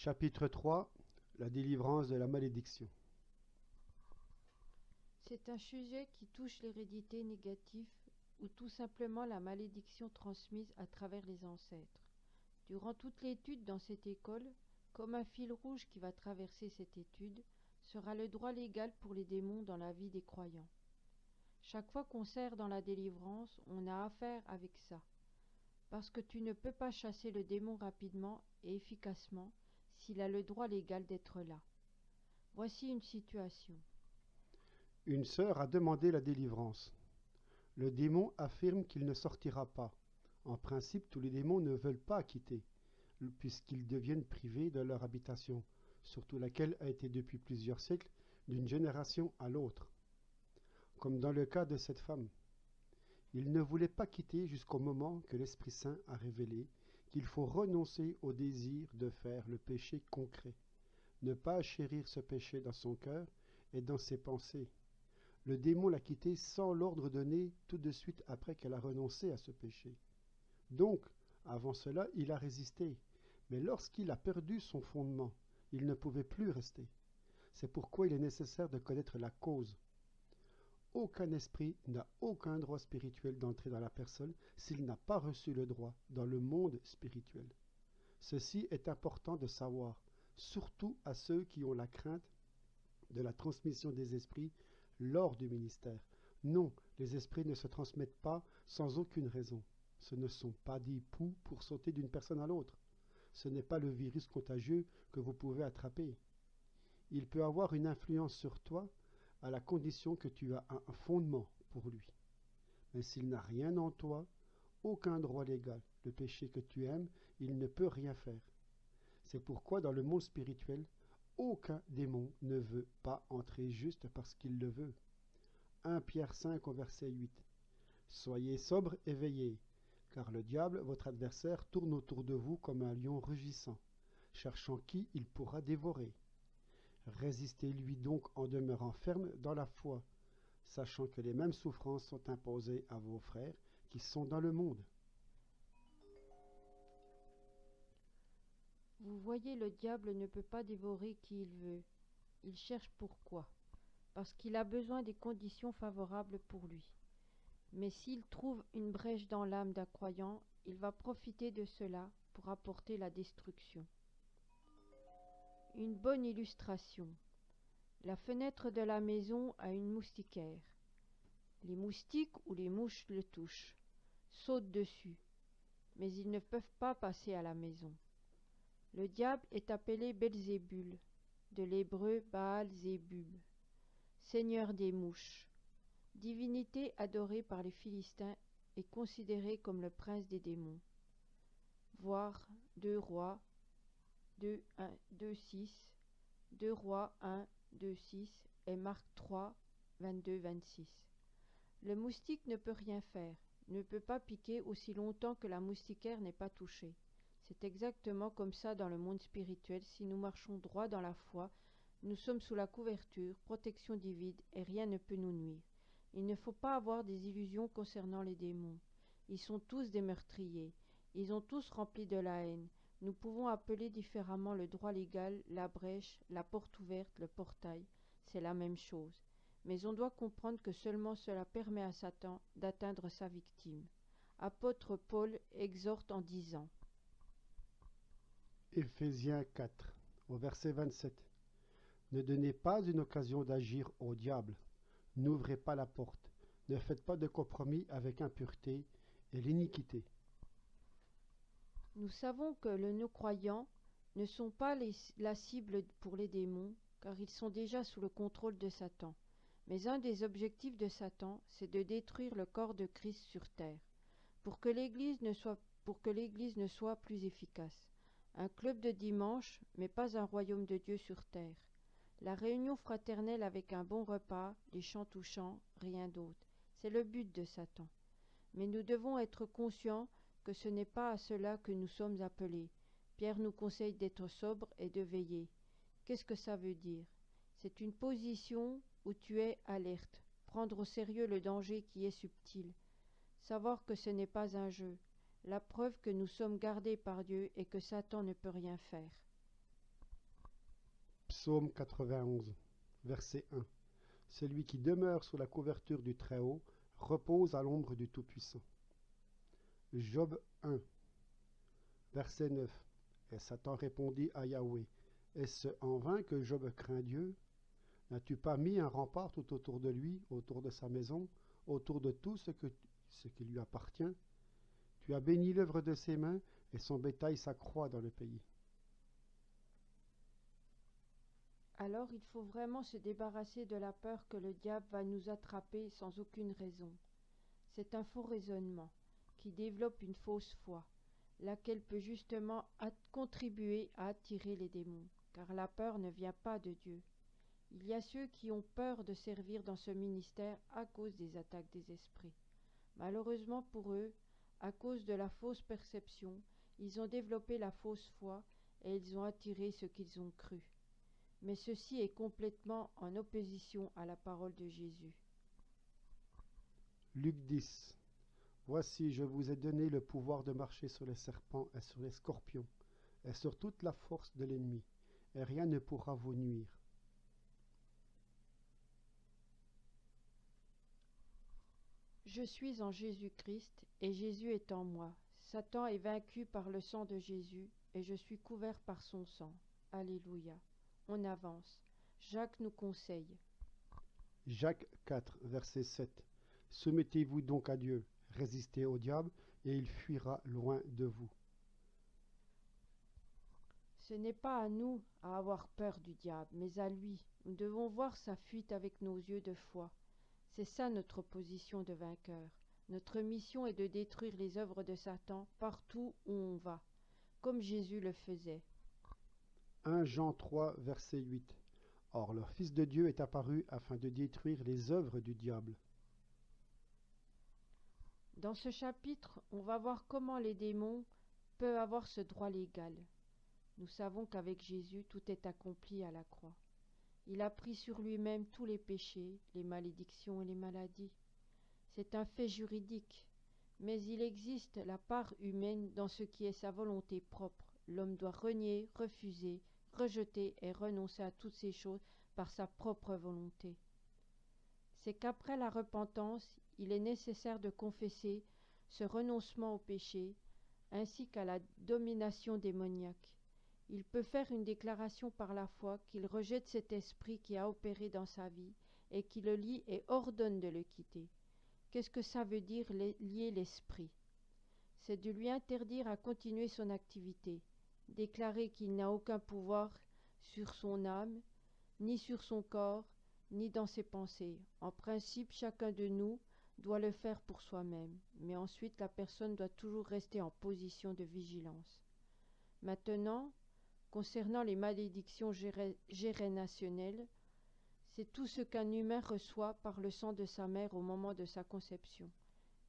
Chapitre 3. La délivrance de la malédiction. C'est un sujet qui touche l'hérédité négative ou tout simplement la malédiction transmise à travers les ancêtres. Durant toute l'étude dans cette école, comme un fil rouge qui va traverser cette étude, sera le droit légal pour les démons dans la vie des croyants. Chaque fois qu'on sert dans la délivrance, on a affaire avec ça. Parce que tu ne peux pas chasser le démon rapidement et efficacement s'il a le droit légal d'être là. Voici une situation. Une sœur a demandé la délivrance. Le démon affirme qu'il ne sortira pas. En principe, tous les démons ne veulent pas quitter, puisqu'ils deviennent privés de leur habitation, surtout laquelle a été depuis plusieurs siècles d'une génération à l'autre. Comme dans le cas de cette femme. Il ne voulait pas quitter jusqu'au moment que l'Esprit Saint a révélé qu'il faut renoncer au désir de faire le péché concret, ne pas chérir ce péché dans son cœur et dans ses pensées. Le démon l'a quitté sans l'ordre donné tout de suite après qu'elle a renoncé à ce péché. Donc, avant cela, il a résisté, mais lorsqu'il a perdu son fondement, il ne pouvait plus rester. C'est pourquoi il est nécessaire de connaître la cause. Aucun esprit n'a aucun droit spirituel d'entrer dans la personne s'il n'a pas reçu le droit dans le monde spirituel. Ceci est important de savoir, surtout à ceux qui ont la crainte de la transmission des esprits lors du ministère. Non, les esprits ne se transmettent pas sans aucune raison. Ce ne sont pas des poux pour sauter d'une personne à l'autre. Ce n'est pas le virus contagieux que vous pouvez attraper. Il peut avoir une influence sur toi à la condition que tu as un fondement pour lui. Mais s'il n'a rien en toi, aucun droit légal, le péché que tu aimes, il ne peut rien faire. C'est pourquoi dans le monde spirituel, aucun démon ne veut pas entrer juste parce qu'il le veut. 1 Pierre 5 au verset 8. Soyez sobres et veillez, car le diable, votre adversaire, tourne autour de vous comme un lion rugissant, cherchant qui il pourra dévorer. Résistez-lui donc en demeurant ferme dans la foi, sachant que les mêmes souffrances sont imposées à vos frères qui sont dans le monde. Vous voyez, le diable ne peut pas dévorer qui il veut. Il cherche pourquoi? Parce qu'il a besoin des conditions favorables pour lui. Mais s'il trouve une brèche dans l'âme d'un croyant, il va profiter de cela pour apporter la destruction. Une bonne illustration. La fenêtre de la maison a une moustiquaire. Les moustiques ou les mouches le touchent, sautent dessus, mais ils ne peuvent pas passer à la maison. Le diable est appelé Belzébul, de l'hébreu Baal-Zébub, seigneur des mouches. Divinité adorée par les Philistins et considérée comme le prince des démons. Voir 2 Rois 2, 1, 2, 6, 2 Rois 1, 2, 6 et Marc 3, 22, 26. Le moustique ne peut rien faire, ne peut pas piquer aussi longtemps que la moustiquaire n'est pas touchée. C'est exactement comme ça dans le monde spirituel. Si nous marchons droit dans la foi, nous sommes sous la couverture, protection divine, et rien ne peut nous nuire. Il ne faut pas avoir des illusions concernant les démons. Ils sont tous des meurtriers. Ils ont tous rempli de la haine. Nous pouvons appeler différemment le droit légal, la brèche, la porte ouverte, le portail. C'est la même chose. Mais on doit comprendre que seulement cela permet à Satan d'atteindre sa victime. Apôtre Paul exhorte en disant: Éphésiens 4, au verset 27. Ne donnez pas une occasion d'agir au diable. N'ouvrez pas la porte. Ne faites pas de compromis avec impureté et l'iniquité. Nous savons que les non-croyants ne sont pas la cible pour les démons, car ils sont déjà sous le contrôle de Satan. Mais un des objectifs de Satan, c'est de détruire le corps de Christ sur terre, pour que l'Église ne soit plus efficace. Un club de dimanche, mais pas un royaume de Dieu sur terre. La réunion fraternelle avec un bon repas, les chants touchants, rien d'autre. C'est le but de Satan. Mais nous devons être conscients que ce n'est pas à cela que nous sommes appelés. Pierre nous conseille d'être sobres et de veiller. Qu'est-ce que ça veut dire? C'est une position où tu es alerte, prendre au sérieux le danger qui est subtil, savoir que ce n'est pas un jeu, la preuve que nous sommes gardés par Dieu et que Satan ne peut rien faire. Psaume 91, verset 1. Celui qui demeure sous la couverture du Très-Haut repose à l'ombre du Tout-Puissant. Job 1, verset 9. Et Satan répondit à Yahweh, est-ce en vain que Job craint Dieu? N'as-tu pas mis un rempart tout autour de lui, autour de sa maison, autour de tout ce qui lui appartient? Tu as béni l'œuvre de ses mains, et son bétail s'accroît dans le pays. Alors il faut vraiment se débarrasser de la peur que le diable va nous attraper sans aucune raison. C'est un faux raisonnement qui développe une fausse foi, laquelle peut justement contribuer à attirer les démons, car la peur ne vient pas de Dieu. Il y a ceux qui ont peur de servir dans ce ministère à cause des attaques des esprits. Malheureusement pour eux, à cause de la fausse perception, ils ont développé la fausse foi et ils ont attiré ce qu'ils ont cru. Mais ceci est complètement en opposition à la parole de Jésus. Luc 10. Voici, je vous ai donné le pouvoir de marcher sur les serpents et sur les scorpions, et sur toute la force de l'ennemi, et rien ne pourra vous nuire. Je suis en Jésus-Christ, et Jésus est en moi. Satan est vaincu par le sang de Jésus, et je suis couvert par son sang. Alléluia. On avance. Jacques nous conseille. Jacques 4, verset 7. Soumettez-vous donc à Dieu, résistez au diable, et il fuira loin de vous. Ce n'est pas à nous à avoir peur du diable, mais à lui. Nous devons voir sa fuite avec nos yeux de foi. C'est ça notre position de vainqueur. Notre mission est de détruire les œuvres de Satan partout où on va, comme Jésus le faisait. 1 Jean 3, verset 8. Or, le Fils de Dieu est apparu afin de détruire les œuvres du diable. Dans ce chapitre, on va voir comment les démons peuvent avoir ce droit légal. Nous savons qu'avec Jésus, tout est accompli à la croix. Il a pris sur lui-même tous les péchés, les malédictions et les maladies. C'est un fait juridique, mais il existe la part humaine dans ce qui est sa volonté propre. L'homme doit renier, refuser, rejeter et renoncer à toutes ces choses par sa propre volonté. C'est qu'après la repentance, il est nécessaire de confesser ce renoncement au péché, ainsi qu'à la domination démoniaque. Il peut faire une déclaration par la foi qu'il rejette cet esprit qui a opéré dans sa vie et qui le lie et ordonne de le quitter. Qu'est-ce que ça veut dire lier l'esprit? C'est de lui interdire à continuer son activité, déclarer qu'il n'a aucun pouvoir sur son âme, ni sur son corps, ni dans ses pensées. En principe, chacun de nous doit le faire pour soi-même, mais ensuite la personne doit toujours rester en position de vigilance. Maintenant, concernant les malédictions générationnelles, c'est tout ce qu'un humain reçoit par le sang de sa mère au moment de sa conception.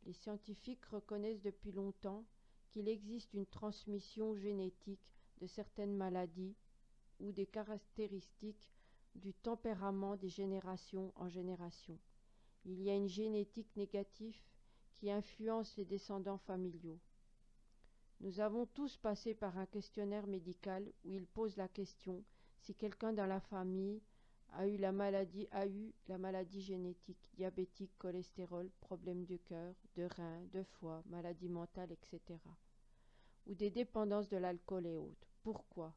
Les scientifiques reconnaissent depuis longtemps qu'il existe une transmission génétique de certaines maladies ou des caractéristiques du tempérament des générations en génération. Il y a une génétique négative qui influence les descendants familiaux. Nous avons tous passé par un questionnaire médical où il pose la question si quelqu'un dans la famille a eu la maladie génétique, diabétique, cholestérol, problème du cœur, de rein, de foie, maladie mentale, etc. ou des dépendances de l'alcool et autres. Pourquoi?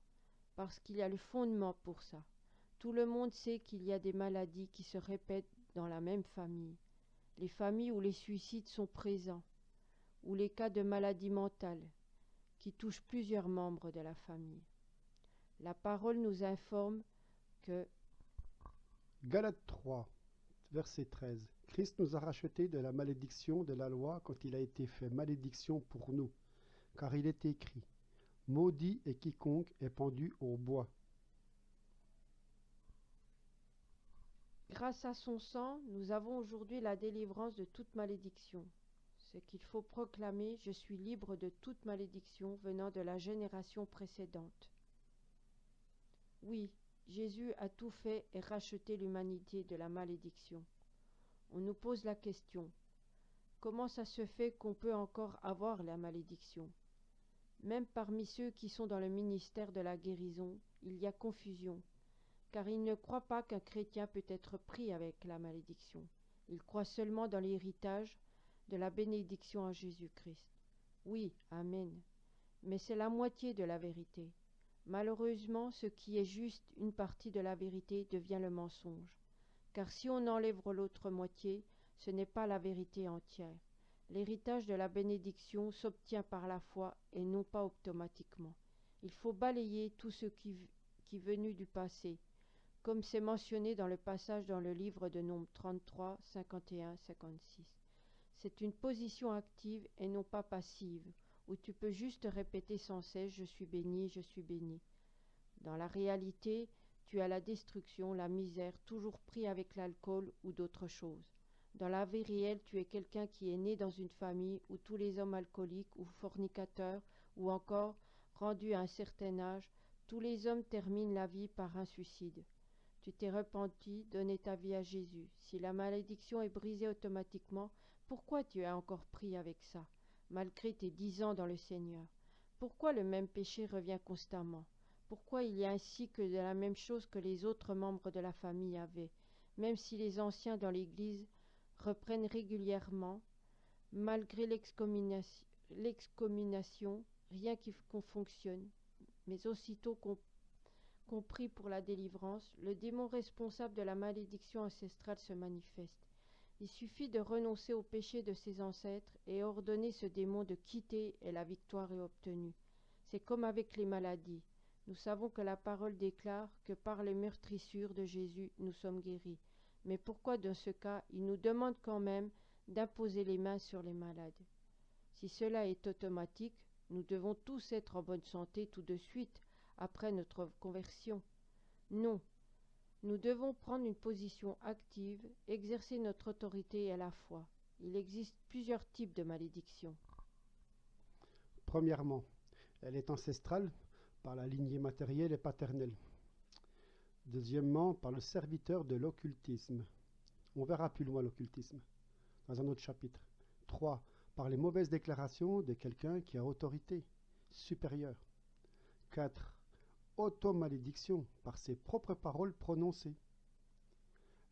Parce qu'il y a le fondement pour ça. Tout le monde sait qu'il y a des maladies qui se répètent dans la même famille. Les familles où les suicides sont présents, ou les cas de maladie mentale, qui touchent plusieurs membres de la famille. La parole nous informe que Galates 3, verset 13. Christ nous a rachetés de la malédiction de la loi quand il a été fait malédiction pour nous, car il est écrit « Maudit est quiconque est pendu au bois ». grâce à son sang, nous avons aujourd'hui la délivrance de toute malédiction. Ce qu'il faut proclamer, je suis libre de toute malédiction venant de la génération précédente. Oui, Jésus a tout fait et racheté l'humanité de la malédiction. On nous pose la question, comment ça se fait qu'on peut encore avoir la malédiction? Même parmi ceux qui sont dans le ministère de la guérison, il y a confusion. car ils ne croient pas qu'un chrétien peut être pris avec la malédiction. Ils croient seulement dans l'héritage de la bénédiction en Jésus-Christ. Oui, amen. Mais c'est la moitié de la vérité. Malheureusement, ce qui est juste une partie de la vérité devient le mensonge. Car si on enlève l'autre moitié, ce n'est pas la vérité entière. L'héritage de la bénédiction s'obtient par la foi et non pas automatiquement. Il faut balayer tout ce qui est venu du passé, comme c'est mentionné dans le passage dans le livre de Nombres 33, 51, 56. C'est une position active et non pas passive, où tu peux juste répéter sans cesse « je suis béni, je suis béni ». Dans la réalité, tu as la destruction, la misère, toujours pris avec l'alcool ou d'autres choses. Dans la vie réelle, tu es quelqu'un qui est né dans une famille où tous les hommes alcooliques ou fornicateurs, ou encore, rendus à un certain âge, tous les hommes terminent la vie par un suicide. Tu t'es repenti, donné ta vie à Jésus. Si la malédiction est brisée automatiquement, pourquoi tu es encore pris avec ça, malgré tes 10 ans dans le Seigneur? Pourquoi le même péché revient constamment? Pourquoi il y a ainsi que de la même chose que les autres membres de la famille avaient, même si les anciens dans l'Église reprennent régulièrement, malgré l'excommunication, rien qui fonctionne, mais aussitôt qu'on prie pour la délivrance, le démon responsable de la malédiction ancestrale se manifeste. Il suffit de renoncer au péché de ses ancêtres et ordonner ce démon de quitter et la victoire est obtenue. C'est comme avec les maladies. Nous savons que la parole déclare que par les meurtrissures de Jésus, nous sommes guéris. Mais pourquoi dans ce cas, il nous demande quand même d'imposer les mains sur les malades? Si cela est automatique, nous devons tous être en bonne santé tout de suite après notre conversion. Non. Nous devons prendre une position active, exercer notre autorité à la foi. Il existe plusieurs types de malédiction. Premièrement, elle est ancestrale par la lignée matérielle et paternelle. Deuxièmement, par le serviteur de l'occultisme. On verra plus loin l'occultisme dans un autre chapitre. 3. Par les mauvaises déclarations de quelqu'un qui a autorité supérieure. 4. Automalédiction, par ses propres paroles prononcées.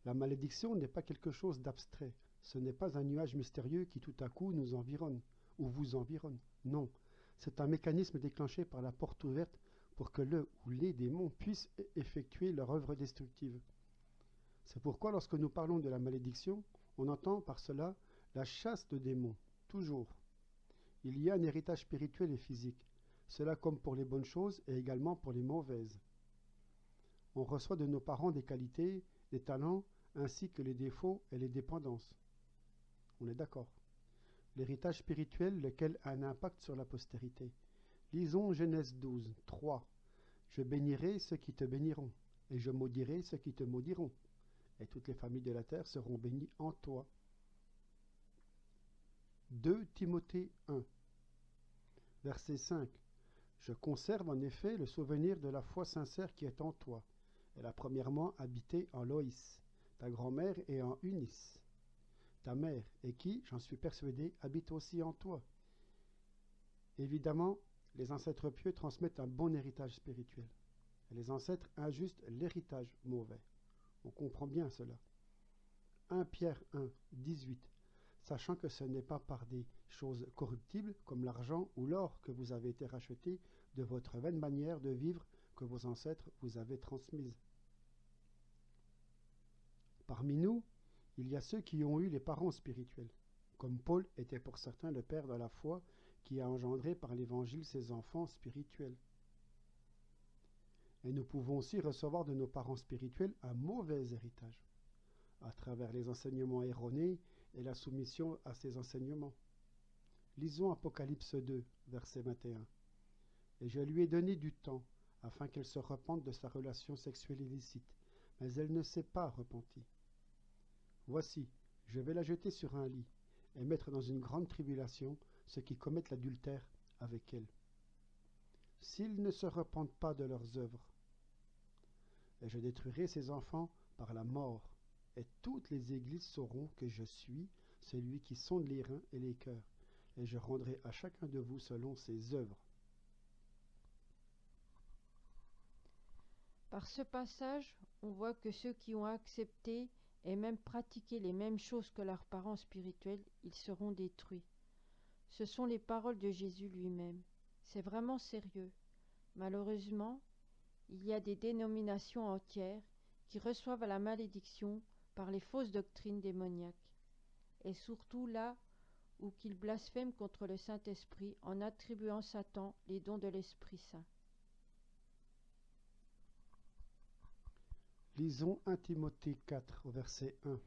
La malédiction n'est pas quelque chose d'abstrait. Ce n'est pas un nuage mystérieux qui tout à coup nous environne ou vous environne. Non, c'est un mécanisme déclenché par la porte ouverte pour que le ou les démons puissent effectuer leur œuvre destructive. C'est pourquoi lorsque nous parlons de la malédiction, on entend par cela la chasse de démons, toujours. Il y a un héritage spirituel et physique, cela comme pour les bonnes choses et également pour les mauvaises. On reçoit de nos parents des qualités, des talents, ainsi que les défauts et les dépendances. On est d'accord. L'héritage spirituel, lequel a un impact sur la postérité. Lisons Genèse 12, 3. Je bénirai ceux qui te béniront, et je maudirai ceux qui te maudiront, et toutes les familles de la terre seront bénies en toi. 2 Timothée 1, verset 5. Je conserve en effet le souvenir de la foi sincère qui est en toi. Elle a premièrement habité en Loïs, ta grand-mère est en Eunice, ta mère, et qui, j'en suis persuadé, habite aussi en toi. Évidemment, les ancêtres pieux transmettent un bon héritage spirituel, et les ancêtres injustes l'héritage mauvais. On comprend bien cela. 1 Pierre 1, 18. Sachant que ce n'est pas par des choses corruptibles, comme l'argent ou l'or, que vous avez été rachetés de votre vaine manière de vivre que vos ancêtres vous avaient transmise. Parmi nous, il y a ceux qui ont eu les parents spirituels, comme Paul était pour certains le père de la foi qui a engendré par l'Évangile ses enfants spirituels. Et nous pouvons aussi recevoir de nos parents spirituels un mauvais héritage, à travers les enseignements erronés et la soumission à ces enseignements. Lisons Apocalypse 2, verset 21. Et je lui ai donné du temps, afin qu'elle se repente de sa relation sexuelle illicite, mais elle ne s'est pas repentie. Voici, je vais la jeter sur un lit, et mettre dans une grande tribulation ceux qui commettent l'adultère avec elle. S'ils ne se repentent pas de leurs œuvres, et je détruirai ces enfants par la mort, et toutes les églises sauront que je suis celui qui sonde les reins et les cœurs, et je rendrai à chacun de vous selon ses œuvres. Par ce passage, on voit que ceux qui ont accepté et même pratiqué les mêmes choses que leurs parents spirituels, ils seront détruits. Ce sont les paroles de Jésus lui-même. C'est vraiment sérieux. Malheureusement, il y a des dénominations entières qui reçoivent la malédiction par les fausses doctrines démoniaques, et surtout là où qu'ils blasphèment contre le Saint-Esprit en attribuant Satan les dons de l'Esprit Saint. Lisons 1 Timothée 4 au verset 1.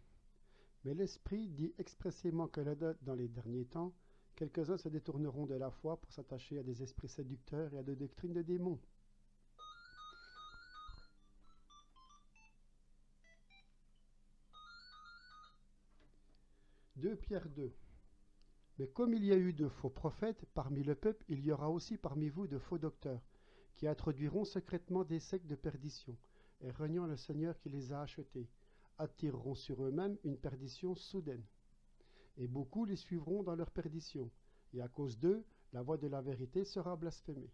Mais l'Esprit dit expressément que dans les derniers temps, quelques-uns se détourneront de la foi pour s'attacher à des esprits séducteurs et à des doctrines de démons. « 2 Pierre 2. Mais comme il y a eu de faux prophètes parmi le peuple, il y aura aussi parmi vous de faux docteurs, qui introduiront secrètement des sectes de perdition, et reniant le Seigneur qui les a achetés, attireront sur eux-mêmes une perdition soudaine. Et beaucoup les suivront dans leur perdition, et à cause d'eux, la voix de la vérité sera blasphémée. »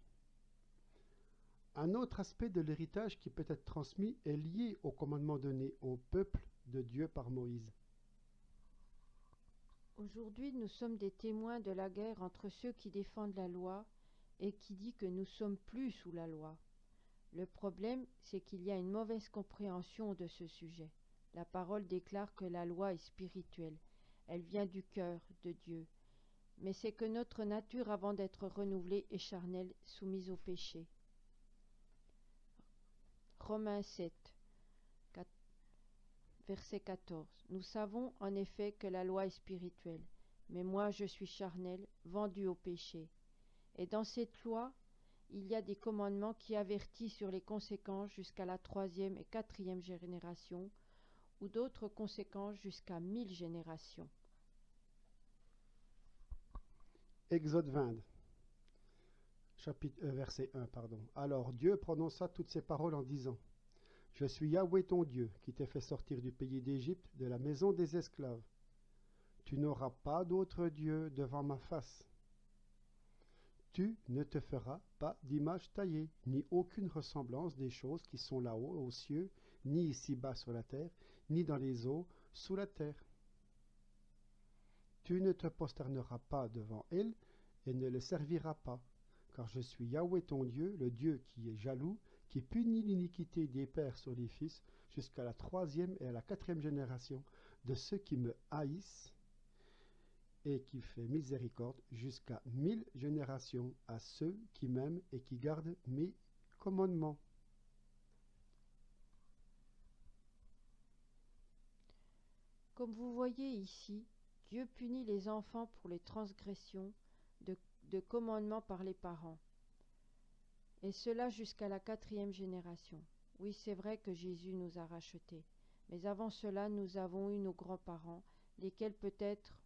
Un autre aspect de l'héritage qui peut être transmis est lié au commandement donné au peuple de Dieu par Moïse. Aujourd'hui, nous sommes des témoins de la guerre entre ceux qui défendent la loi et qui disent que nous sommes plus sous la loi. Le problème, c'est qu'il y a une mauvaise compréhension de ce sujet. La parole déclare que la loi est spirituelle. Elle vient du cœur de Dieu. Mais c'est que notre nature, avant d'être renouvelée, est charnelle, soumise au péché. Romains 7, verset 14. Nous savons en effet que la loi est spirituelle, mais moi je suis charnel, vendu au péché. Et dans cette loi, il y a des commandements qui avertissent sur les conséquences jusqu'à la 3e et 4e génération, ou d'autres conséquences jusqu'à 1000 générations. Exode 20, verset 1. Alors Dieu prononça toutes ces paroles en disant: Je suis Yahweh ton Dieu, qui t'ai fait sortir du pays d'Égypte, de la maison des esclaves. Tu n'auras pas d'autre Dieu devant ma face. Tu ne te feras pas d'image taillée, ni aucune ressemblance des choses qui sont là-haut aux cieux, ni ici-bas sur la terre, ni dans les eaux sous la terre. Tu ne te prosterneras pas devant elle et ne le serviras pas, car je suis Yahweh ton Dieu, le Dieu qui est jaloux, qui punit l'iniquité des pères sur les fils jusqu'à la 3e et à la 4e génération de ceux qui me haïssent, et qui fait miséricorde jusqu'à 1000 générations à ceux qui m'aiment et qui gardent mes commandements. Comme vous voyez ici, Dieu punit les enfants pour les transgressions de commandements par les parents, et cela jusqu'à la 4e génération. Oui, c'est vrai que Jésus nous a rachetés, mais avant cela, nous avons eu nos grands-parents, lesquels peut-être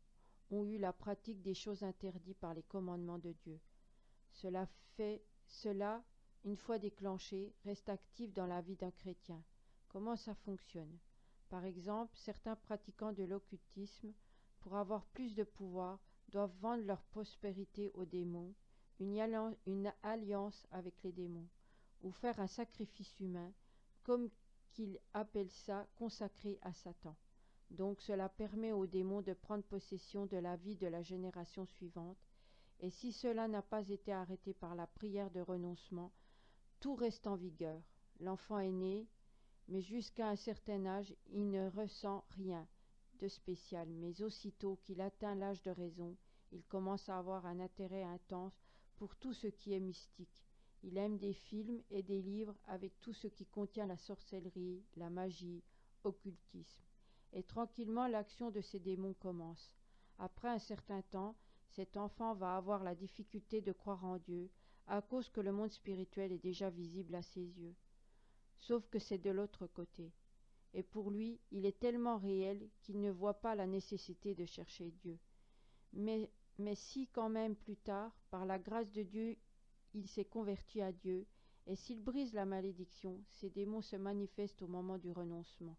ont eu la pratique des choses interdites par les commandements de Dieu. Cela, une fois déclenché, reste actif dans la vie d'un chrétien. Comment ça fonctionne? Par exemple, certains pratiquants de l'occultisme, pour avoir plus de pouvoir, doivent vendre leur prospérité aux démons, une alliance avec les démons, ou faire un sacrifice humain, comme qu'ils appellent ça, consacré à Satan. Donc cela permet aux démons de prendre possession de la vie de la génération suivante, et si cela n'a pas été arrêté par la prière de renoncement, tout reste en vigueur. L'enfant est né, mais jusqu'à un certain âge, il ne ressent rien de spécial, mais aussitôt qu'il atteint l'âge de raison, il commence à avoir un intérêt intense pour tout ce qui est mystique. Il aime des films et des livres avec tout ce qui contient la sorcellerie, la magie, occultisme. Et tranquillement l'action de ces démons commence. Après un certain temps, cet enfant va avoir la difficulté de croire en Dieu, à cause que le monde spirituel est déjà visible à ses yeux. Sauf que c'est de l'autre côté. Et pour lui, il est tellement réel qu'il ne voit pas la nécessité de chercher Dieu. Mais si quand même plus tard, par la grâce de Dieu, il s'est converti à Dieu, et s'il brise la malédiction, ces démons se manifestent au moment du renoncement.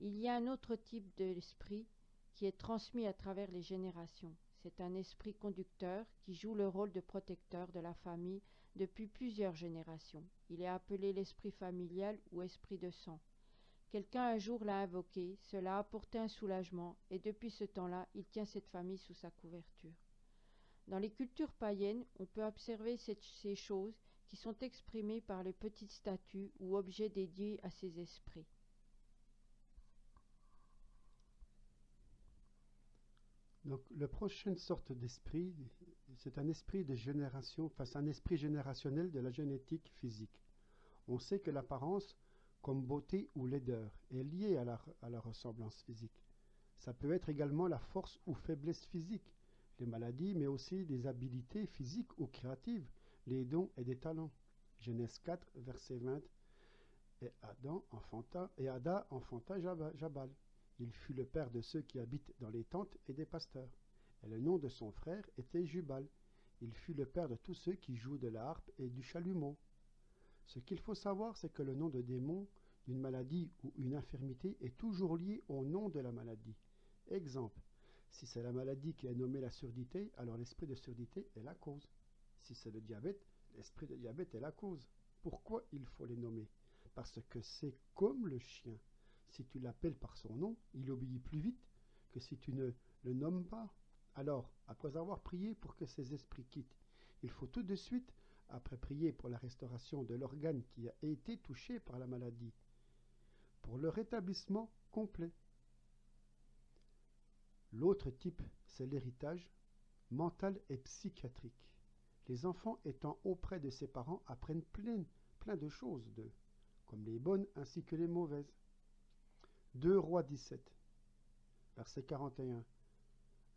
Il y a un autre type d'esprit qui est transmis à travers les générations. C'est un esprit conducteur qui joue le rôle de protecteur de la famille depuis plusieurs générations. Il est appelé l'esprit familial ou esprit de sang. Quelqu'un un jour l'a invoqué, cela a apporté un soulagement, et depuis ce temps-là, il tient cette famille sous sa couverture. Dans les cultures païennes, on peut observer ces choses qui sont exprimées par les petites statues ou objets dédiés à ces esprits. Donc, la prochaine sorte d'esprit, c'est un esprit de génération, enfin, c'est un esprit générationnel de la génétique physique. On sait que l'apparence, comme beauté ou laideur, est liée à la ressemblance physique. Ça peut être également la force ou faiblesse physique, les maladies, mais aussi des habiletés physiques ou créatives, les dons et des talents. Genèse 4, verset 20. Et Ada enfanta Jabal. Il fut le père de ceux qui habitent dans les tentes et des pasteurs. Et le nom de son frère était Jubal. Il fut le père de tous ceux qui jouent de la harpe et du chalumeau. Ce qu'il faut savoir, c'est que le nom de démon, d'une maladie ou une infirmité est toujours lié au nom de la maladie. Exemple, si c'est la maladie qui est nommée la surdité, alors l'esprit de surdité est la cause. Si c'est le diabète, l'esprit de diabète est la cause. Pourquoi il faut les nommer? Parce que c'est comme le chien. Si tu l'appelles par son nom, il obéit plus vite que si tu ne le nommes pas. Alors, après avoir prié pour que ces esprits quittent, il faut tout de suite, après prier pour la restauration de l'organe qui a été touché par la maladie, pour le rétablissement complet. L'autre type, c'est l'héritage mental et psychiatrique. Les enfants étant auprès de ses parents apprennent plein de choses d'eux, comme les bonnes ainsi que les mauvaises. 2 Rois 17, verset 41.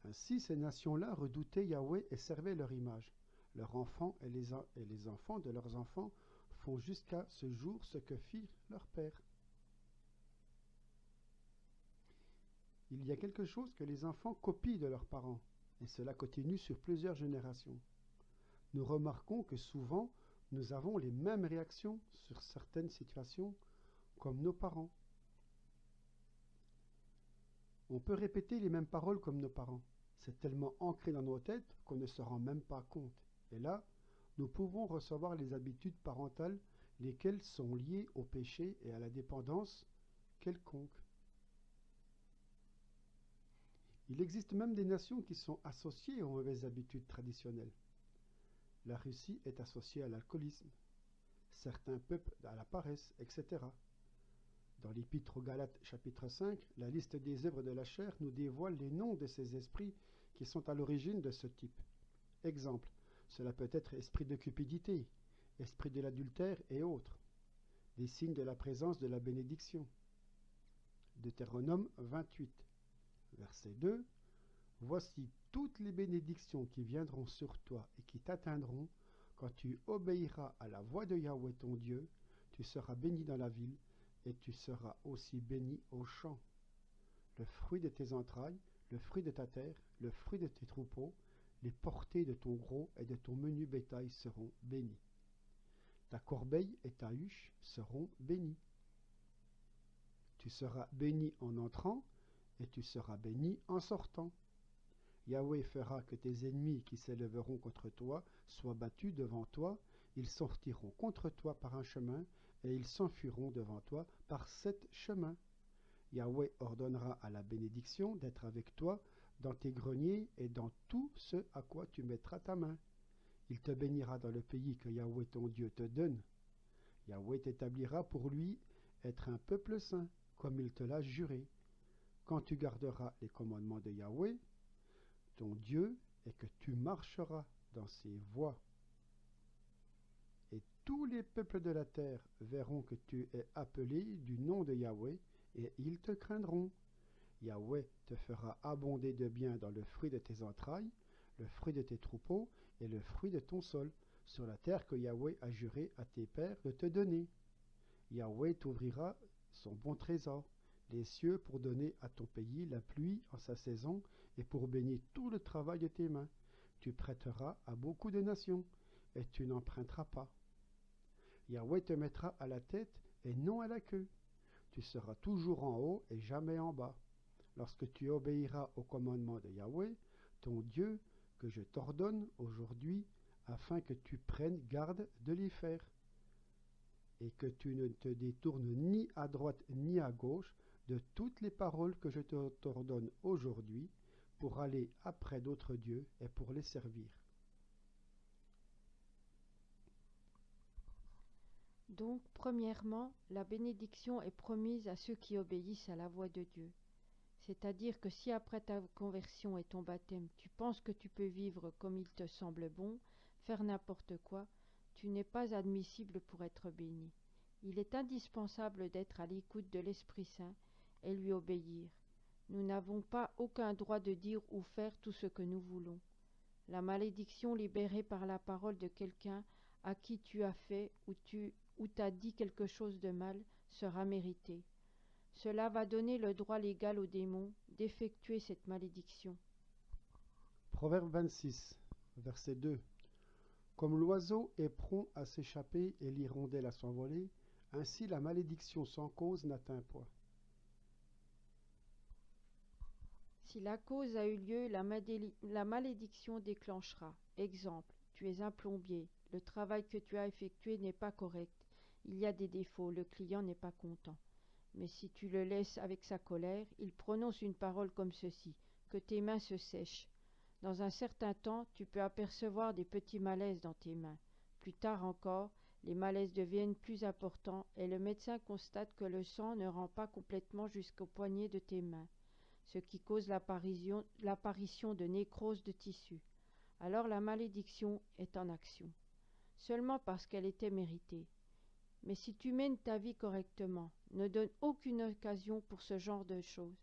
Ainsi ces nations-là redoutaient Yahweh et servaient leur image. Leurs enfants et les enfants de leurs enfants font jusqu'à ce jour ce que fit leur père. Il y a quelque chose que les enfants copient de leurs parents, et cela continue sur plusieurs générations. Nous remarquons que souvent, nous avons les mêmes réactions sur certaines situations comme nos parents. On peut répéter les mêmes paroles comme nos parents. C'est tellement ancré dans nos têtes qu'on ne se rend même pas compte. Et là, nous pouvons recevoir les habitudes parentales, lesquelles sont liées au péché et à la dépendance quelconque. Il existe même des nations qui sont associées aux mauvaises habitudes traditionnelles. La Russie est associée à l'alcoolisme, certains peuples à la paresse, etc. Dans l'Épître aux Galates chapitre 5, la liste des œuvres de la chair nous dévoile les noms de ces esprits qui sont à l'origine de ce type. Exemple, cela peut être esprit de cupidité, esprit de l'adultère et autres. Des signes de la présence de la bénédiction. Deutéronome 28, verset 2. Voici toutes les bénédictions qui viendront sur toi et qui t'atteindront quand tu obéiras à la voix de Yahweh ton Dieu. Tu seras béni dans la ville et tu seras aussi béni au champ. Le fruit de tes entrailles, le fruit de ta terre, le fruit de tes troupeaux, les portées de ton gros et de ton menu bétail seront bénis. Ta corbeille et ta huche seront bénies. Tu seras béni en entrant et tu seras béni en sortant. Yahweh fera que tes ennemis qui s'élèveront contre toi soient battus devant toi. Ils sortiront contre toi par un chemin et ils s'enfuiront devant toi par 7 chemins. Yahweh ordonnera à la bénédiction d'être avec toi dans tes greniers et dans tout ce à quoi tu mettras ta main. Il te bénira dans le pays que Yahweh ton Dieu te donne. Yahweh t'établira pour lui être un peuple saint, comme il te l'a juré. Quand tu garderas les commandements de Yahweh, ton Dieu, et que tu marcheras dans ses voies. Et tous les peuples de la terre verront que tu es appelé du nom de Yahweh, et ils te craindront. Yahweh te fera abonder de bien dans le fruit de tes entrailles, le fruit de tes troupeaux et le fruit de ton sol, sur la terre que Yahweh a juré à tes pères de te donner. Yahweh t'ouvrira son bon trésor, les cieux pour donner à ton pays la pluie en sa saison et pour bénir tout le travail de tes mains. Tu prêteras à beaucoup de nations et tu n'emprunteras pas. Yahweh te mettra à la tête et non à la queue. Tu seras toujours en haut et jamais en bas. Lorsque tu obéiras au commandement de Yahweh, ton Dieu, que je t'ordonne aujourd'hui, afin que tu prennes garde de l'y faire, et que tu ne te détournes ni à droite ni à gauche de toutes les paroles que je t'ordonne aujourd'hui, pour aller après d'autres dieux et pour les servir. Donc, premièrement, la bénédiction est promise à ceux qui obéissent à la voix de Dieu. C'est-à-dire que si après ta conversion et ton baptême, tu penses que tu peux vivre comme il te semble bon, faire n'importe quoi, tu n'es pas admissible pour être béni. Il est indispensable d'être à l'écoute de l'Esprit Saint et lui obéir. Nous n'avons pas aucun droit de dire ou faire tout ce que nous voulons. La malédiction libérée par la parole de quelqu'un à qui tu as fait ou t'as dit quelque chose de mal sera méritée. Cela va donner le droit légal aux démons d'effectuer cette malédiction. Proverbe 26, verset 2. Comme l'oiseau est prompt à s'échapper et l'hirondelle à s'envoler, ainsi la malédiction sans cause n'atteint point. Si la cause a eu lieu, la malédiction déclenchera. Exemple, tu es un plombier, le travail que tu as effectué n'est pas correct, il y a des défauts, le client n'est pas content. Mais si tu le laisses avec sa colère, il prononce une parole comme ceci, que tes mains se sèchent. Dans un certain temps, tu peux apercevoir des petits malaises dans tes mains. Plus tard encore, les malaises deviennent plus importants et le médecin constate que le sang ne rend pas complètement jusqu'aux poignets de tes mains, ce qui cause l'apparition de nécrose de tissu. Alors la malédiction est en action, seulement parce qu'elle était méritée. Mais si tu mènes ta vie correctement, ne donne aucune occasion pour ce genre de choses,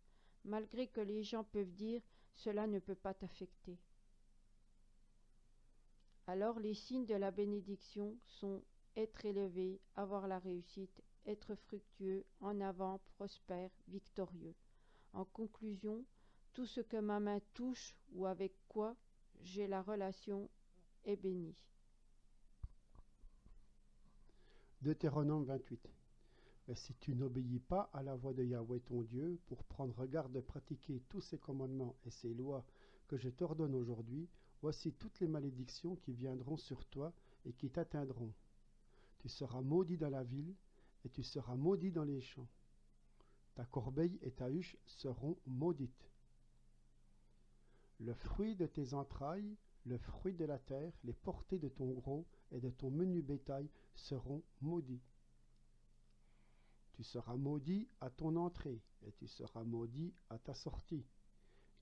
malgré que les gens peuvent dire « cela ne peut pas t'affecter ». Alors les signes de la bénédiction sont être élevé, avoir la réussite, être fructueux, en avant, prospère, victorieux. En conclusion, tout ce que ma main touche ou avec quoi j'ai la relation est béni. Deutéronome 28. Mais si tu n'obéis pas à la voix de Yahweh ton Dieu pour prendre garde de pratiquer tous ses commandements et ses lois que je t'ordonne aujourd'hui, voici toutes les malédictions qui viendront sur toi et qui t'atteindront. Tu seras maudit dans la ville et tu seras maudit dans les champs. Ta corbeille et ta huche seront maudites. Le fruit de tes entrailles, le fruit de la terre, les portées de ton gros et de ton menu bétail seront maudits. Tu seras maudit à ton entrée et tu seras maudit à ta sortie.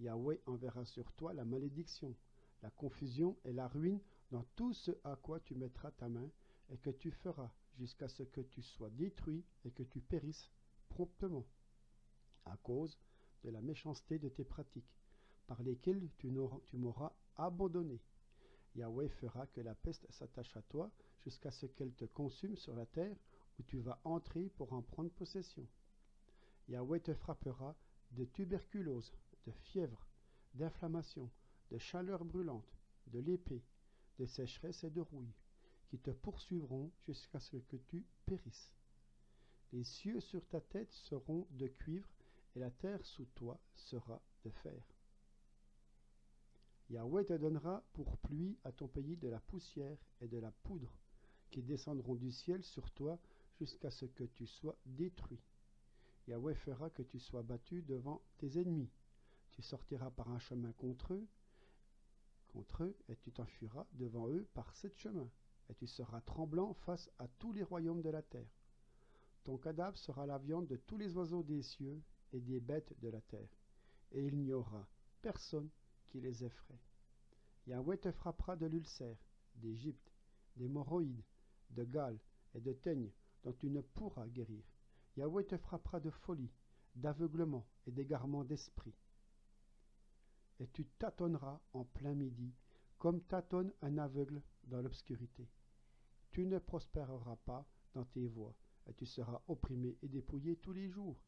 Yahweh enverra sur toi la malédiction, la confusion et la ruine dans tout ce à quoi tu mettras ta main et que tu feras jusqu'à ce que tu sois détruit et que tu périsses promptement, à cause de la méchanceté de tes pratiques, par lesquelles tu m'auras abandonné. Yahweh fera que la peste s'attache à toi jusqu'à ce qu'elle te consume sur la terre où tu vas entrer pour en prendre possession. Yahweh te frappera de tuberculose, de fièvre, d'inflammation, de chaleur brûlante, de l'épée, de sécheresse et de rouille, qui te poursuivront jusqu'à ce que tu périsses. Les cieux sur ta tête seront de cuivre et la terre sous toi sera de fer. Yahweh te donnera pour pluie à ton pays de la poussière et de la poudre, qui descendront du ciel sur toi jusqu'à ce que tu sois détruit. Yahweh fera que tu sois battu devant tes ennemis. Tu sortiras par un chemin contre eux, et tu t'enfuiras devant eux par 7 chemins, et tu seras tremblant face à tous les royaumes de la terre. Ton cadavre sera la viande de tous les oiseaux des cieux et des bêtes de la terre, et il n'y aura personne qui les effraie. Yahweh te frappera de l'ulcère, d'Égypte, d'hémorroïdes, de gale et de teigne dont tu ne pourras guérir. Yahweh te frappera de folie, d'aveuglement et d'égarement d'esprit. Et tu tâtonneras en plein midi, comme tâtonne un aveugle dans l'obscurité. Tu ne prospéreras pas dans tes voies, et tu seras opprimé et dépouillé tous les jours,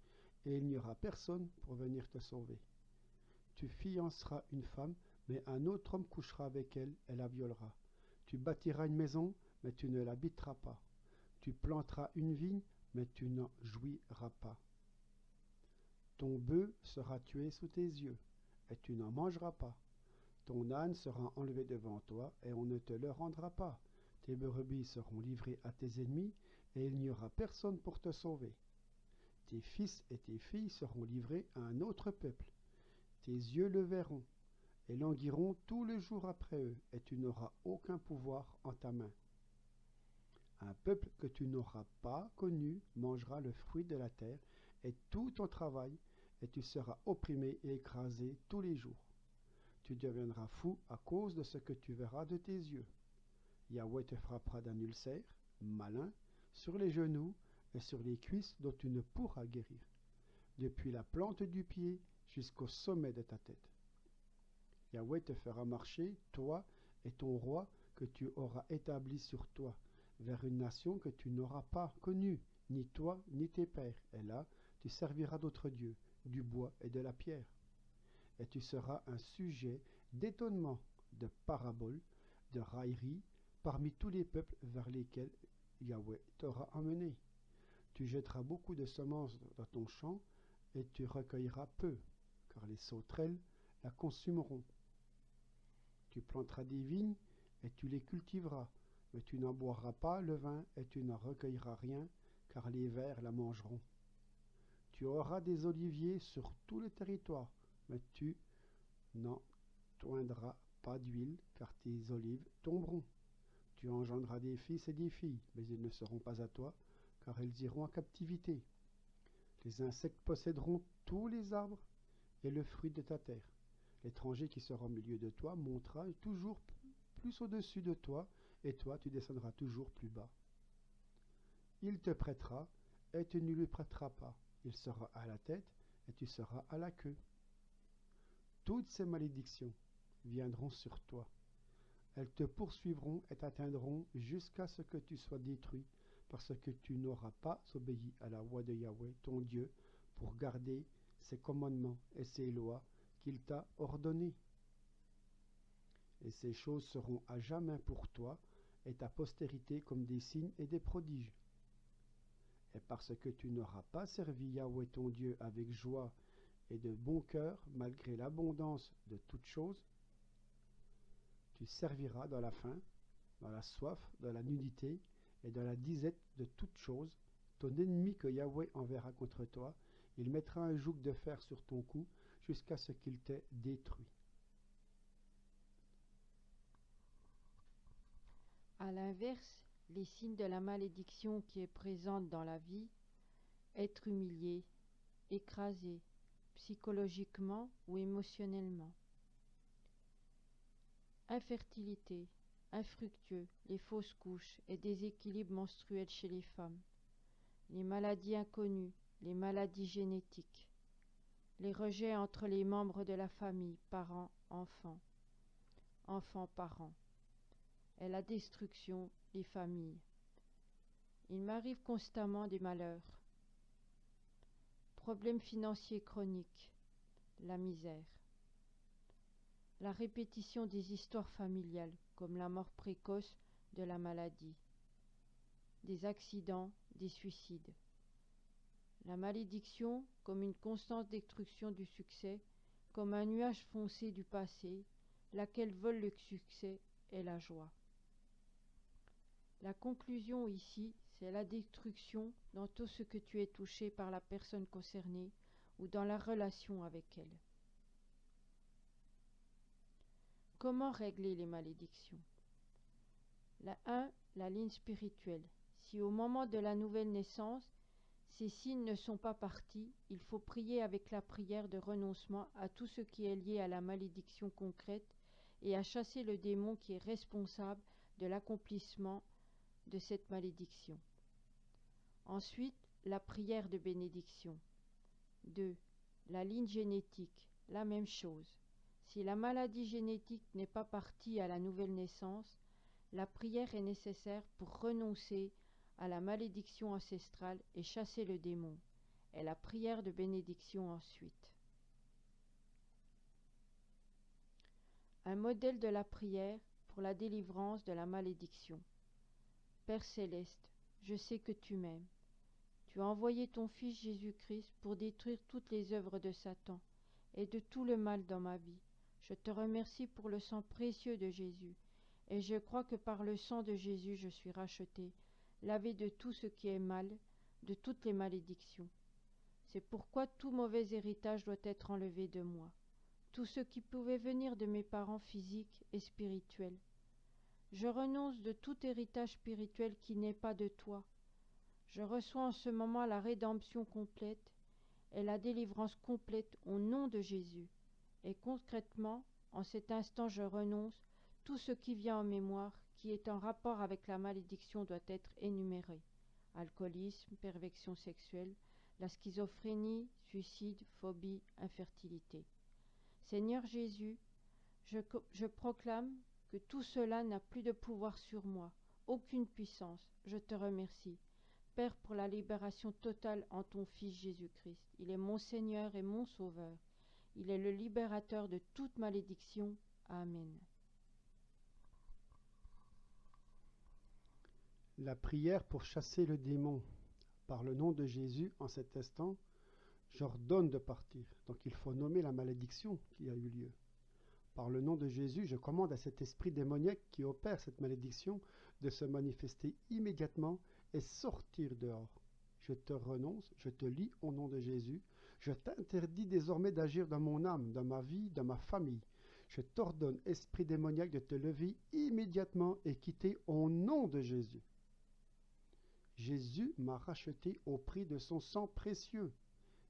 et il n'y aura personne pour venir te sauver. Tu fianceras une femme, mais un autre homme couchera avec elle et la violera. Tu bâtiras une maison, mais tu ne l'habiteras pas. Tu planteras une vigne, mais tu n'en jouiras pas. Ton bœuf sera tué sous tes yeux, et tu n'en mangeras pas. Ton âne sera enlevé devant toi, et on ne te le rendra pas. Tes brebis seront livrées à tes ennemis, et il n'y aura personne pour te sauver. Tes fils et tes filles seront livrés à un autre peuple. Tes yeux le verront, et languiront tout le jour après eux, et tu n'auras aucun pouvoir en ta main. Un peuple que tu n'auras pas connu mangera le fruit de la terre, et tout ton travail, et tu seras opprimé et écrasé tous les jours. Tu deviendras fou à cause de ce que tu verras de tes yeux. Yahweh te frappera d'un ulcère, malin, sur les genoux et sur les cuisses dont tu ne pourras guérir, depuis la plante du pied jusqu'au sommet de ta tête. Yahweh te fera marcher, toi et ton roi que tu auras établi sur toi, vers une nation que tu n'auras pas connue, ni toi ni tes pères. Et là, tu serviras d'autres dieux, du bois et de la pierre. Et tu seras un sujet d'étonnement, de parabole, de raillerie, parmi tous les peuples vers lesquels Yahweh t'aura emmené. Tu jetteras beaucoup de semences dans ton champ, et tu recueilleras peu, car les sauterelles la consumeront. Tu planteras des vignes, et tu les cultiveras, mais tu n'en boiras pas le vin, et tu n'en recueilleras rien, car les vers la mangeront. Tu auras des oliviers sur tout le territoire, mais tu n'en toindras pas d'huile, car tes olives tomberont. Tu engendras des fils et des filles, mais ils ne seront pas à toi, car ils iront en captivité. Les insectes posséderont tous les arbres et le fruit de ta terre. L'étranger qui sera au milieu de toi montera toujours plus au-dessus de toi, et toi tu descendras toujours plus bas. Il te prêtera, et tu ne lui prêteras pas. Il sera à la tête, et tu seras à la queue. Toutes ces malédictions viendront sur toi. Elles te poursuivront et t'atteindront jusqu'à ce que tu sois détruit, parce que tu n'auras pas obéi à la voix de Yahweh, ton Dieu, pour garder ses commandements et ses lois qu'il t'a ordonnées. Et ces choses seront à jamais pour toi et ta postérité comme des signes et des prodiges. Et parce que tu n'auras pas servi Yahweh ton Dieu avec joie et de bon cœur, malgré l'abondance de toutes choses, tu serviras dans la faim, dans la soif, dans la nudité et dans la disette de toutes choses. Ton ennemi que Yahweh enverra contre toi, il mettra un joug de fer sur ton cou jusqu'à ce qu'il t'ait détruit. À l'inverse, les signes de la malédiction qui est présente dans la vie, être humilié, écrasé, psychologiquement ou émotionnellement. Infertilité, infructueux, les fausses couches et déséquilibres menstruels chez les femmes, les maladies inconnues, les maladies génétiques, les rejets entre les membres de la famille, parents, enfants, enfants-parents, et la destruction des familles. Il m'arrive constamment des malheurs, problèmes financiers chroniques, la misère. La répétition des histoires familiales, comme la mort précoce de la maladie, des accidents, des suicides. La malédiction comme une constante destruction du succès, comme un nuage foncé du passé, laquelle vole le succès et la joie. La conclusion ici, c'est la destruction dans tout ce que tu es touché par la personne concernée ou dans la relation avec elle. Comment régler les malédictions? La 1. La ligne spirituelle. Si au moment de la nouvelle naissance, ces signes ne sont pas partis, il faut prier avec la prière de renoncement à tout ce qui est lié à la malédiction concrète et à chasser le démon qui est responsable de l'accomplissement de cette malédiction. Ensuite, la prière de bénédiction. 2. La ligne génétique. La même chose. Si la maladie génétique n'est pas partie à la nouvelle naissance, la prière est nécessaire pour renoncer à la malédiction ancestrale et chasser le démon, et la prière de bénédiction ensuite. Un modèle de la prière pour la délivrance de la malédiction. Père céleste, je sais que tu m'aimes. Tu as envoyé ton Fils Jésus-Christ pour détruire toutes les œuvres de Satan et de tout le mal dans ma vie. Je te remercie pour le sang précieux de Jésus, et je crois que par le sang de Jésus je suis racheté, lavé de tout ce qui est mal, de toutes les malédictions. C'est pourquoi tout mauvais héritage doit être enlevé de moi, tout ce qui pouvait venir de mes parents physiques et spirituels. Je renonce de tout héritage spirituel qui n'est pas de toi. Je reçois en ce moment la rédemption complète et la délivrance complète au nom de Jésus. Et concrètement, en cet instant, je renonce. Tout ce qui vient en mémoire, qui est en rapport avec la malédiction, doit être énuméré. Alcoolisme, perversion sexuelle, la schizophrénie, suicide, phobie, infertilité. Seigneur Jésus, je proclame que tout cela n'a plus de pouvoir sur moi, aucune puissance. Je te remercie, Père, pour la libération totale en ton Fils Jésus-Christ. Il est mon Seigneur et mon Sauveur. Il est le libérateur de toute malédiction. Amen. La prière pour chasser le démon. Par le nom de Jésus, en cet instant, j'ordonne de partir. Donc il faut nommer la malédiction qui a eu lieu. Par le nom de Jésus, je commande à cet esprit démoniaque qui opère cette malédiction de se manifester immédiatement et sortir dehors. Je te renonce, je te lie au nom de Jésus. Je t'interdis désormais d'agir dans mon âme, dans ma vie, dans ma famille. Je t'ordonne, esprit démoniaque, de te lever immédiatement et quitter au nom de Jésus. Jésus m'a racheté au prix de son sang précieux.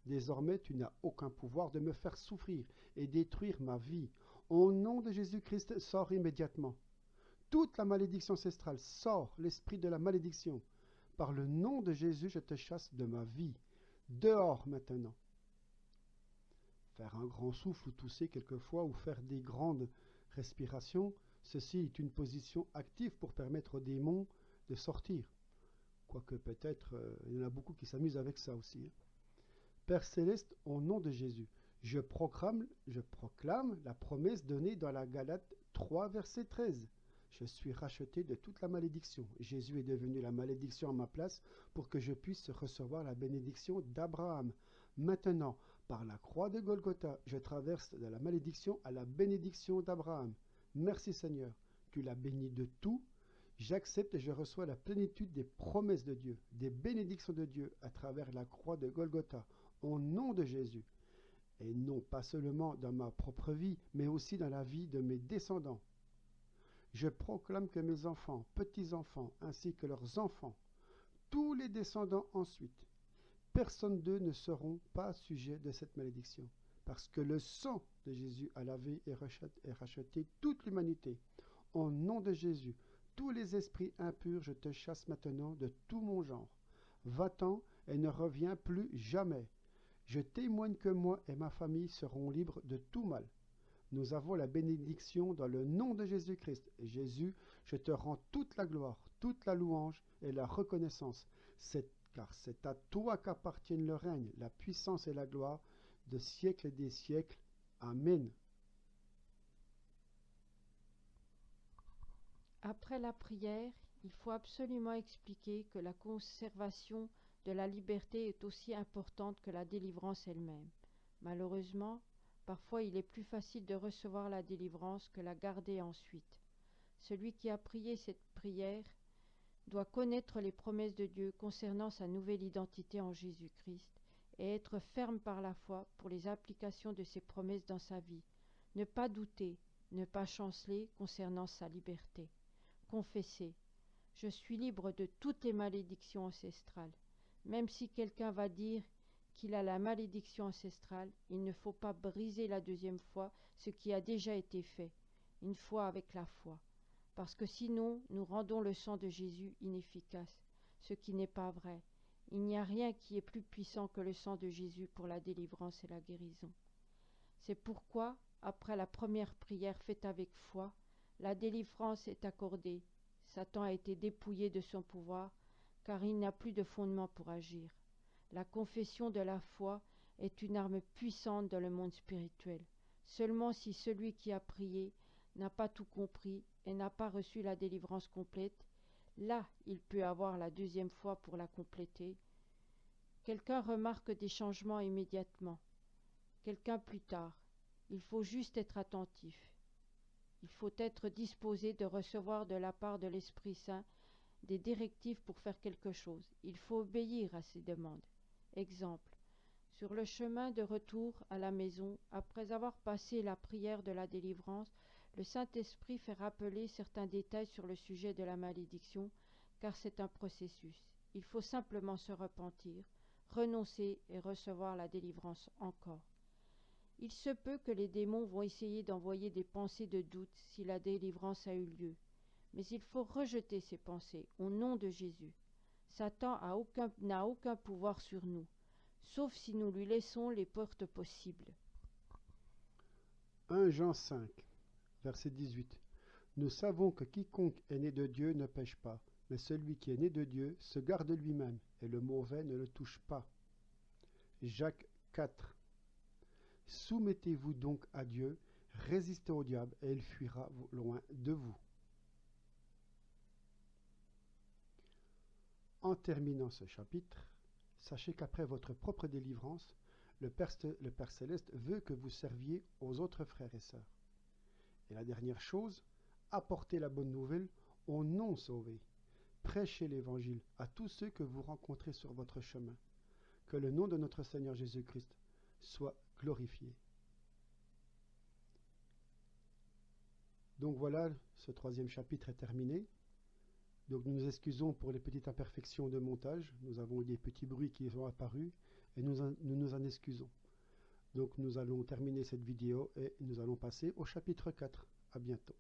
Désormais, tu n'as aucun pouvoir de me faire souffrir et détruire ma vie. Au nom de Jésus-Christ, sors immédiatement. Toute la malédiction ancestrale, sors, l'esprit de la malédiction. Par le nom de Jésus, je te chasse de ma vie. Dehors maintenant. Faire un grand souffle ou tousser quelquefois ou faire des grandes respirations, ceci est une position active pour permettre aux démons de sortir. Quoique peut-être, il y en a beaucoup qui s'amusent avec ça aussi. Père Céleste, au nom de Jésus, je proclame la promesse donnée dans la Galate 3, verset 13. Je suis racheté de toute la malédiction. Jésus est devenu la malédiction à ma place pour que je puisse recevoir la bénédiction d'Abraham. Maintenant, par la croix de Golgotha, je traverse de la malédiction à la bénédiction d'Abraham. Merci Seigneur, tu l'as béni de tout. J'accepte et je reçois la plénitude des promesses de Dieu, des bénédictions de Dieu à travers la croix de Golgotha, au nom de Jésus. Et non pas seulement dans ma propre vie, mais aussi dans la vie de mes descendants. Je proclame que mes enfants, petits-enfants, ainsi que leurs enfants, tous les descendants ensuite, personne d'eux ne seront pas sujets de cette malédiction, parce que le sang de Jésus a lavé et racheté toute l'humanité. Au nom de Jésus, tous les esprits impurs, je te chasse maintenant de tout mon genre. Va-t'en et ne reviens plus jamais. Je témoigne que moi et ma famille serons libres de tout mal. Nous avons la bénédiction dans le nom de Jésus-Christ. Et Jésus, je te rends toute la gloire, toute la louange et la reconnaissance, car c'est à toi qu'appartiennent le règne, la puissance et la gloire de siècles et des siècles. Amen. Après la prière, il faut absolument expliquer que la conservation de la liberté est aussi importante que la délivrance elle-même. Malheureusement, parfois il est plus facile de recevoir la délivrance que la garder ensuite. Celui qui a prié cette prière doit connaître les promesses de Dieu concernant sa nouvelle identité en Jésus-Christ et être ferme par la foi pour les applications de ces promesses dans sa vie. Ne pas douter, ne pas chanceler concernant sa liberté. Confesser. Je suis libre de toutes les malédictions ancestrales. Même si quelqu'un va dire qu'il a la malédiction ancestrale, il ne faut pas briser la deuxième fois ce qui a déjà été fait, une fois avec la foi, parce que sinon nous rendons le sang de Jésus inefficace, ce qui n'est pas vrai. Il n'y a rien qui est plus puissant que le sang de Jésus pour la délivrance et la guérison. C'est pourquoi, après la première prière faite avec foi, la délivrance est accordée. Satan a été dépouillé de son pouvoir, car il n'a plus de fondement pour agir. La confession de la foi est une arme puissante dans le monde spirituel. Seulement si celui qui a prié n'a pas tout compris et n'a pas reçu la délivrance complète, là il peut avoir la deuxième foi pour la compléter. Quelqu'un remarque des changements immédiatement, quelqu'un plus tard. Il faut juste être attentif. Il faut être disposé de recevoir de la part de l'Esprit Saint des directives pour faire quelque chose. Il faut obéir à ses demandes. Exemple, sur le chemin de retour à la maison, après avoir passé la prière de la délivrance, le Saint-Esprit fait rappeler certains détails sur le sujet de la malédiction, car c'est un processus. Il faut simplement se repentir, renoncer et recevoir la délivrance encore. Il se peut que les démons vont essayer d'envoyer des pensées de doute si la délivrance a eu lieu, mais il faut rejeter ces pensées au nom de Jésus. Satan n'a aucun pouvoir sur nous, sauf si nous lui laissons les portes possibles. 1 Jean 5, verset 18. Nous savons que quiconque est né de Dieu ne pêche pas, mais celui qui est né de Dieu se garde lui-même, et le mauvais ne le touche pas. Jacques 4. Soumettez-vous donc à Dieu, résistez au diable, et il fuira loin de vous. En terminant ce chapitre, sachez qu'après votre propre délivrance, le Père Céleste veut que vous serviez aux autres frères et sœurs. Et la dernière chose, apportez la bonne nouvelle aux non-sauvés. Prêchez l'Évangile à tous ceux que vous rencontrez sur votre chemin. Que le nom de notre Seigneur Jésus-Christ soit glorifié. Donc voilà, ce 3e chapitre est terminé. Donc nous nous excusons pour les petites imperfections de montage. Nous avons eu des petits bruits qui sont apparus et nous nous en excusons. Donc nous allons terminer cette vidéo et nous allons passer au chapitre 4. À bientôt.